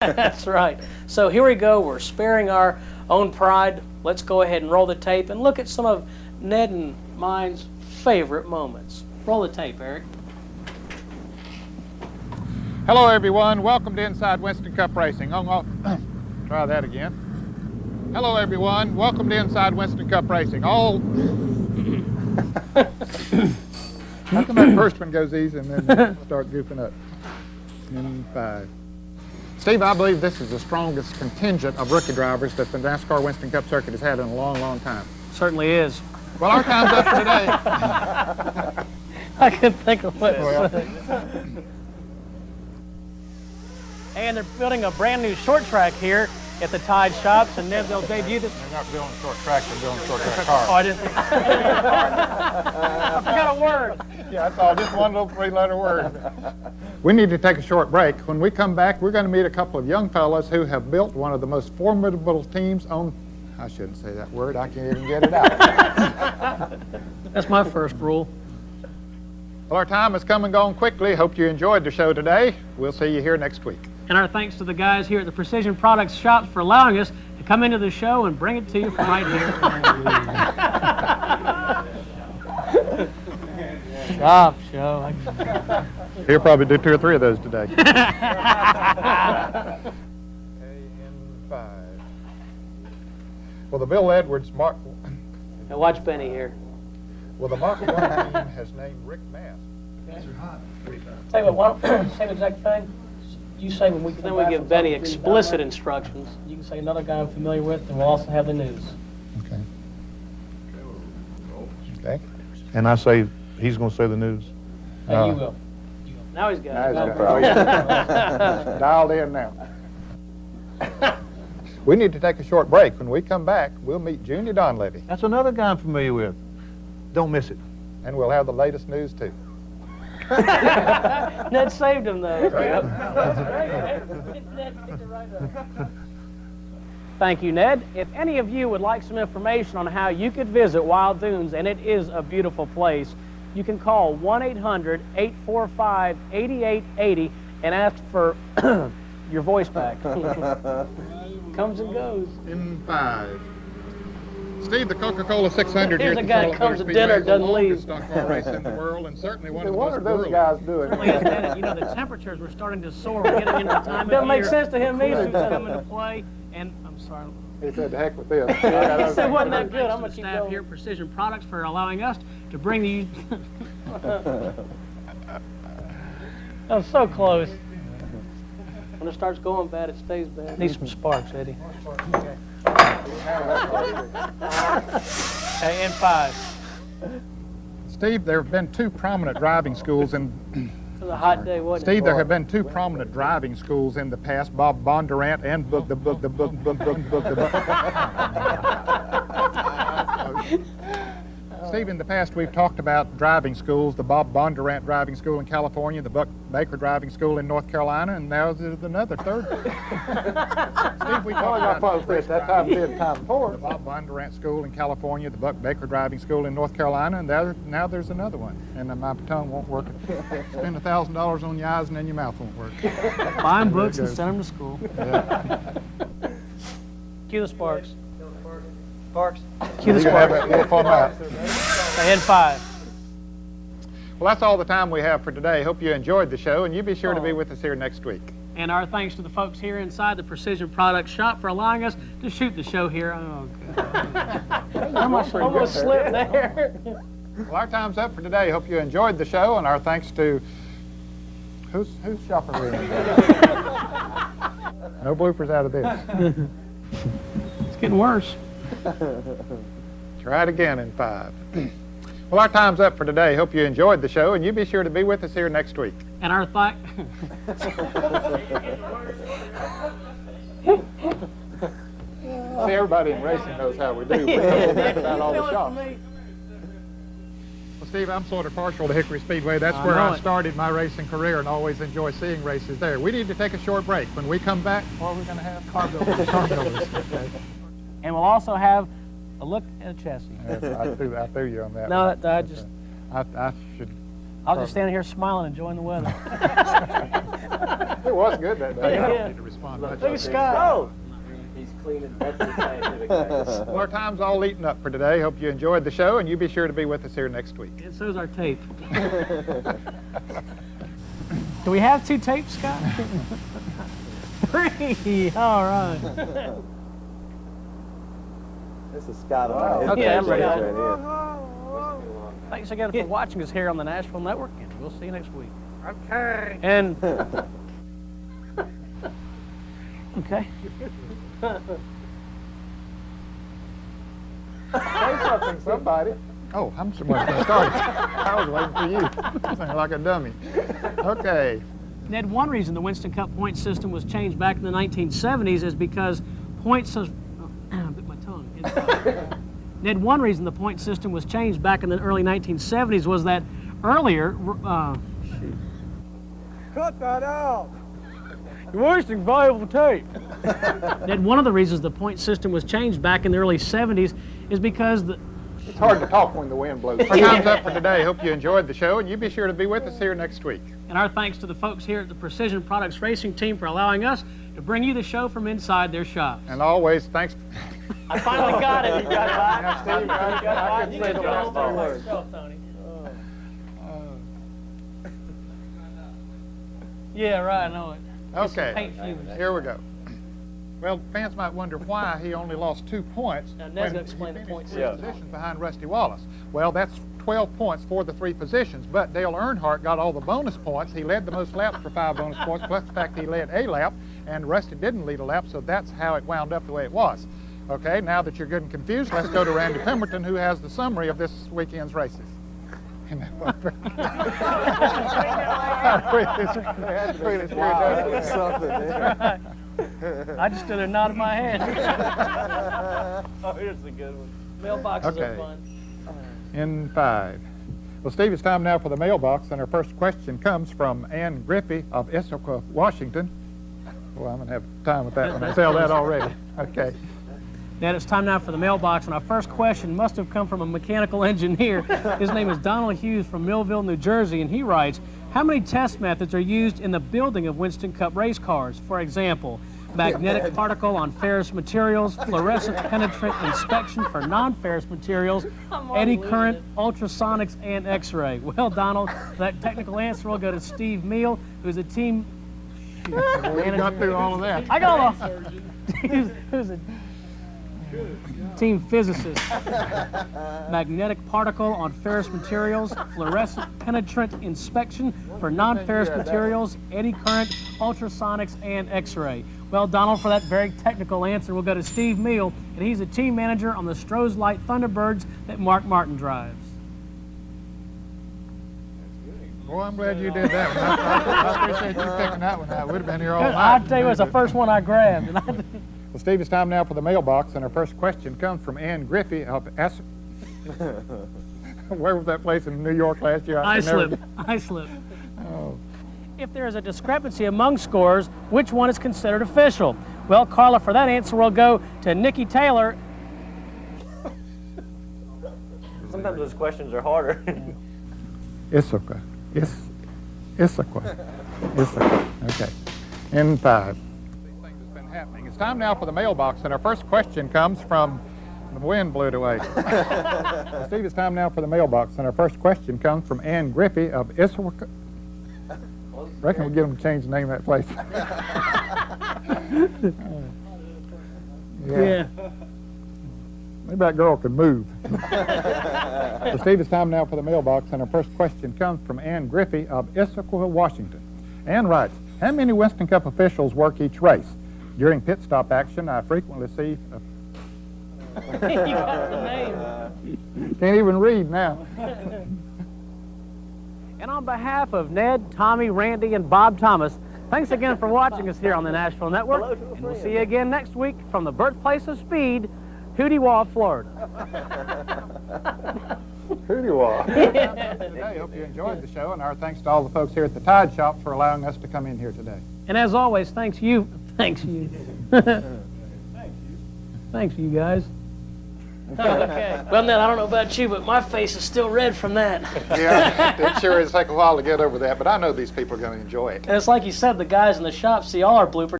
That's right. So here we go. We're sparing our own pride. Let's go ahead and roll the tape and look at some of Ned and mine's favorite moments. Roll the tape, Eric. Hello, everyone. Welcome to Inside Winston Cup Racing. Try that again. Hello, everyone. Welcome to Inside Winston Cup Racing. How come that first one goes easy and then start goofing up? In 5. Steve, I believe this is the strongest contingent of rookie drivers that the NASCAR Winston Cup circuit has had in a long, long time. Certainly is. Well, our time's up for today. I couldn't think of what it said. And they're building a brand new short track here at the Tide shops, and Ned, they'll debut this. They're not building short tracks, they're building short track cars. Oh, I didn't think. I got a word. Yeah, that's all, just one little 3-letter word. We need to take a short break. When we come back, we're going to meet a couple of young fellows who have built one of the most formidable teams on, I shouldn't say that word, I can't even get it out. That's my first rule. Well, our time has come and gone quickly. Hope you enjoyed the show today. We'll see you here next week. And our thanks to the guys here at the Precision Products Shops for allowing us to come into the show and bring it to you from right here. Show. He'll probably do 2 or 3 of those today. In 5. Well, the Bill Edwards Mark. Now watch Benny here. Well, the Mark 1 team has named Rick Mass. Tell you what, why don't say the exact thing? You say when we then we give Benny explicit instructions. You can say another guy I'm familiar with, and we'll also have the news. Okay. Okay. And I say he's going to say the news. Hey, you will. Now he's got it. Dialed in now. We need to take a short break. When we come back, we'll meet Junior Donlevy. That's another guy I'm familiar with. Don't miss it. And we'll have the latest news, too. Ned saved him, though. Thank you, Ned. If any of you would like some information on how you could visit Wild Dunes, and it is a beautiful place, you can call 1-800-845-8880 and ask for your voice back. Comes and goes. In 5. Steve, the Coca-Cola 600 here Here's at a the guy Charlotte that comes Motor to dinner, Speedway is the doesn't leave. longest stock car race in the world, and certainly one of the What most are those grueling. guys doing? You know, the temperatures were starting to soar. We're getting into the time of year. Doesn't make sense to him either. Coming to play, and I'm sorry. He said, "The heck with this." He said, "Wasn't that good?" I'm Thanks gonna keep to the staff going. here at Precision Products for allowing us to bring you. That was so close. When it starts going bad, it stays bad. Need some sparks, Eddie. Hey, in 5. Steve, there have been 2 prominent driving schools in. It was a hot day, wasn't it? Steve, there have been 2 prominent driving schools in the past, Bob Bondurant and book. Steve, in the past we've talked about driving schools, the Bob Bondurant Driving School in California, the Buck Baker Driving School in North Carolina, and now there's another third. Steve, we talked about that time did time the before. Bob Bondurant School in California, the Buck Baker Driving School in North Carolina, and now there's another one. And my tongue won't work. Spend $1,000 on your eyes and then your mouth won't work. Buy him books and send them to school. Yeah. Cue the sparks. Sparks. Cue the You have sparks. that little format. In 5. Well, that's all the time we have for today. Hope you enjoyed the show, and you be sure to be with us here next week. And our thanks to the folks here inside the Precision Products Shop for allowing us to shoot the show here. Oh, God. Almost slipped there. Well, our time's up for today. Hope you enjoyed the show, and our thanks to who's shopping with me? No bloopers out of this. It's getting worse. Try it again in 5. Well, our time's up for today. Hope you enjoyed the show, and you be sure to be with us here next week. And our See, everybody in racing knows how we do. We know about all the shops. Well, Steve, I'm sort of partial to Hickory Speedway. That's where I started my racing career and always enjoy seeing races there. We need to take a short break. When we come back, what are we going to have? Car builders. Okay. And we'll also have a look at a chassis. I threw you on that. No, one. I just. I should. I was just standing here smiling, enjoying the weather. It was good that day. I Yeah. don't need to respond much. Look at Scott. Oh! He's cleaning. That's the scientific practice. Well, our time's all eaten up for today. Hope you enjoyed the show, and you be sure to be with us here next week. And so's our tape. Do we have 2 tapes, Scott? 3. All right. This is Scott. Wow. Okay, I'm ready. Right here. Thanks again for watching us here on the Nashville Network, and we'll see you next week. Okay. And okay. Say something, somebody. Oh, I'm supposed to start. I was waiting for you. Sounding like a dummy. Okay. Ned, one reason the Winston Cup point system was changed back in the 1970s is because points of... I bit my tongue. Ned, one reason the point system was changed back in the early 1970s was that earlier... Cut that out! You're wasting valuable tape. Ned, one of the reasons the point system was changed back in the early 70s is because the... It's hard to talk when the wind blows. Our time's up for today. Hope you enjoyed the show, and you be sure to be with us here next week. And our thanks to the folks here at the Precision Products Racing Team for allowing us to bring you the show from inside their shops. And always, thanks. I finally got it. You got it. Now, Steve, I couldn't say the last 2 words. Tony. Yeah, right, I know it. Okay, Paint fumes. here we go. Well, fans might wonder why he only lost 2 points Now, Ned's when gonna explain he the finished point 3 positions behind Rusty Wallace. Well, that's 12 points for the 3 positions, but Dale Earnhardt got all the bonus points. He led the most laps for 5 bonus points, plus the fact he led a lap, and Rusty didn't lead a lap, so that's how it wound up the way it was. Okay, now that you're good and confused, let's go to Randy Pemberton, who has the summary of this weekend's races. I just stood there nodding my head. Oh, here's a good one. Mailboxes Okay. are fun. In 5. Well, Steve, it's time now for the mailbox, and our first question comes from Ann Griffey of Issaquah, Washington. Well, I'm going to have time with that one. I tell that already. Okay. Ned, it's time now for the mailbox, and our first question must have come from a mechanical engineer. His name is Donald Hughes from Millville, New Jersey, and he writes, how many test methods are used in the building of Winston Cup race cars? For example, magnetic particle on ferrous materials, fluorescent penetrant inspection for non-ferrous materials, eddy current, ultrasonics, and X-ray. Well, Donald, that technical answer will go to Steve Meal, who's a team We got through all of that. I got who's a team physicist. Magnetic particle on ferrous materials, fluorescent penetrant inspection for non-ferrous materials, eddy current, ultrasonics, and X-ray. Well, Donald, for that very technical answer, we'll go to Steve Meal, and he's a team manager on the Stroh's Light Thunderbirds that Mark Martin drives. Boy, I'm glad you did that one. I appreciate you picking that one out. We'd have been here all night. I'll tell you, it's the first one I grabbed. Well, Steve, it's time now for the mailbox, and our first question comes from Ann Griffey of Where was that place in New York last year? Islip. Oh. If there is a discrepancy among scores, which one is considered official? Well, Carla, for that answer, we'll go to Nikki Taylor. Sometimes those questions are harder. Issaquah. Issaquah. Okay. In 5. These things has been happening. It's time now for the mailbox, and our first question comes from the wind blew it away. Well, Steve, it's time now for the mailbox, and our first question comes from Ann Griffey of Issaquah. Reckon we'll get them to change the name of that place. Yeah. Maybe that girl could move. Well, Steve, it's time now for the mailbox, and our first question comes from Ann Griffey of Issaquah, Washington. Ann writes, how many Winston Cup officials work each race? During pit stop action, I frequently see... You got the name. Can't even read now. And on behalf of Ned, Tommy, Randy, and Bob Thomas, thanks again for watching us here on the Nashville Network. And we'll see you again next week from the birthplace of speed, Hootie-Wah, Florida. Hootie-Wah. Today, hope you enjoyed the show, and our thanks to all the folks here at the Tide Shop for allowing us to come in here today. And as always, thanks you. Thanks you guys. Okay. Well, Ned, I don't know about you, but my face is still red from that. Yeah, it sure is take a while to get over that, but I know these people are going to enjoy it. And it's like you said, the guys in the shop see all our bloopers.